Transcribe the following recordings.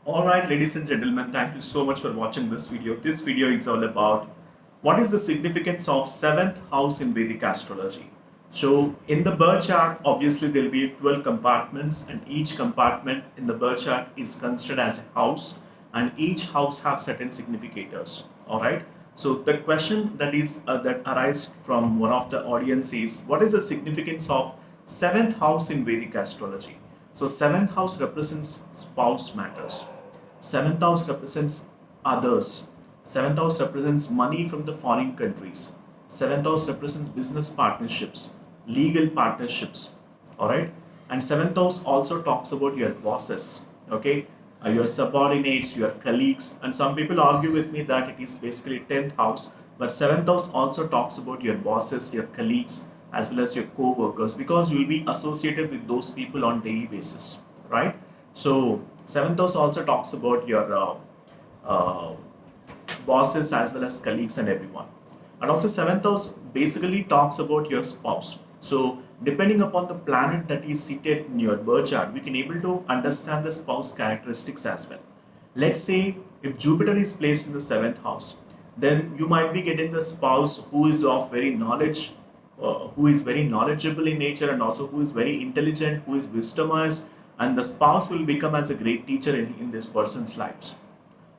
Alright, ladies and gentlemen, thank you so much for watching this video. This video is all about what is the significance of 7th house in Vedic astrology. So, in the birth chart, obviously there will be 12 compartments, and each compartment in the birth chart is considered as a house, and each house have certain significators. Alright, so the question that arises from one of the audience is what is the significance of 7th house in Vedic astrology? So, 7th house represents spouse matters. Seventh house represents others. Seventh house represents money from the foreign countries. Seventh house represents business partnerships, legal partnerships. Alright? And seventh house also talks about your bosses. Okay? Your subordinates, your colleagues. And some people argue with me that it is basically 10th house. But seventh house also talks about your bosses, your colleagues, as well as your co-workers, because you will be associated with those people on daily basis. Right? So seventh house also talks about your uh, bosses as well as colleagues and everyone. And also seventh house basically talks about your spouse. So depending upon the planet that is seated in your birth chart, we can able to understand the spouse characteristics as well. Let's say if Jupiter is placed in the seventh house, then you might be getting the spouse who is of very knowledge, who is very knowledgeable in nature, and also who is very intelligent, who is wisdomized, and the spouse will become as a great teacher in this person's lives.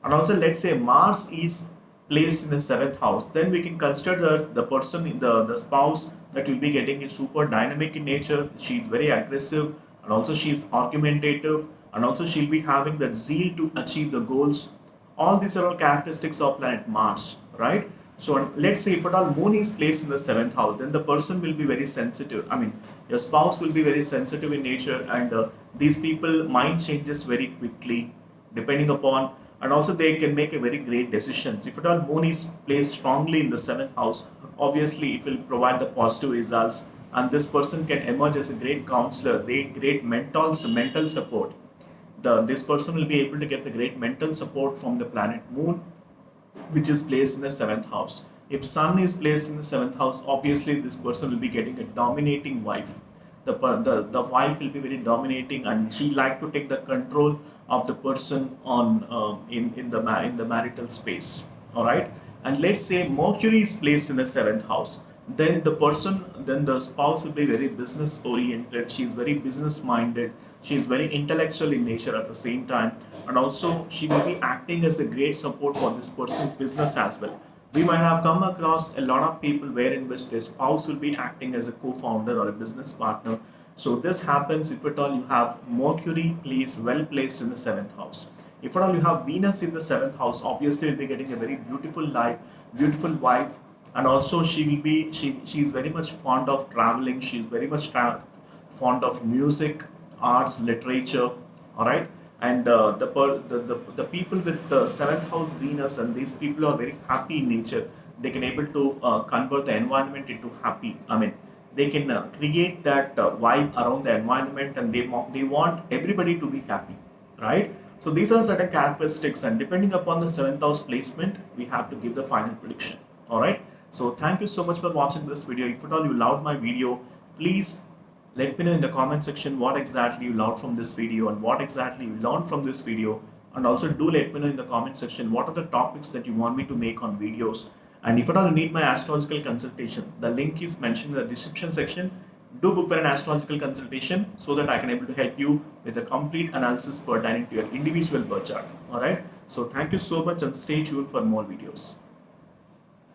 And also let's say Mars is placed in the seventh house, then we can consider the person in the spouse that will be getting is super dynamic in nature. She is very aggressive, and also she is argumentative, and also she'll be having that zeal to achieve the goals. All these are all characteristics of planet Mars, right? So let's say if at all Moon is placed in the seventh house, then the person will be very sensitive. I mean, your spouse will be very sensitive in nature, and these people mind changes very quickly, depending upon, and also they can make a very great decisions. If at all Moon is placed strongly in the seventh house, obviously it will provide the positive results, and this person can emerge as a great counselor, they great mental support. This person will be able to get the great mental support from the planet Moon, which is placed in the seventh house. If Sun is placed in the seventh house, obviously this person will be getting a dominating wife. The wife will be very dominating, and she like to take the control of the person on in the marital space. All right, and let's say Mercury is placed in the seventh house, then the spouse will be very business oriented. She is very business minded. She is very intellectual in nature at the same time, and also she will be acting as a great support for this person's business as well. We might have come across a lot of people wherein which their spouse will be acting as a co-founder or a business partner. So this happens if at all you have Mercury placed in the seventh house. If at all you have Venus in the seventh house, obviously you'll be getting a very beautiful life, beautiful wife, and also she is very much fond of traveling. She is very much fond of music, arts, literature. All right, and the people with the seventh house Venus, and these people are very happy in nature. They can able to convert the environment into happy. I mean, they can create that vibe around the environment, and they want everybody to be happy, right? So these are certain characteristics, and depending upon the seventh house placement, we have to give the final prediction. All right. So thank you so much for watching this video. If at all you loved my video, please let me know in the comment section what exactly you loved from this video and what exactly you learned from this video. And also do let me know in the comment section what are the topics that you want me to make on videos. And if at all you need my astrological consultation, the link is mentioned in the description section. Do book for an astrological consultation so that I can able to help you with a complete analysis pertaining to your individual birth chart. Alright. So thank you so much, and stay tuned for more videos.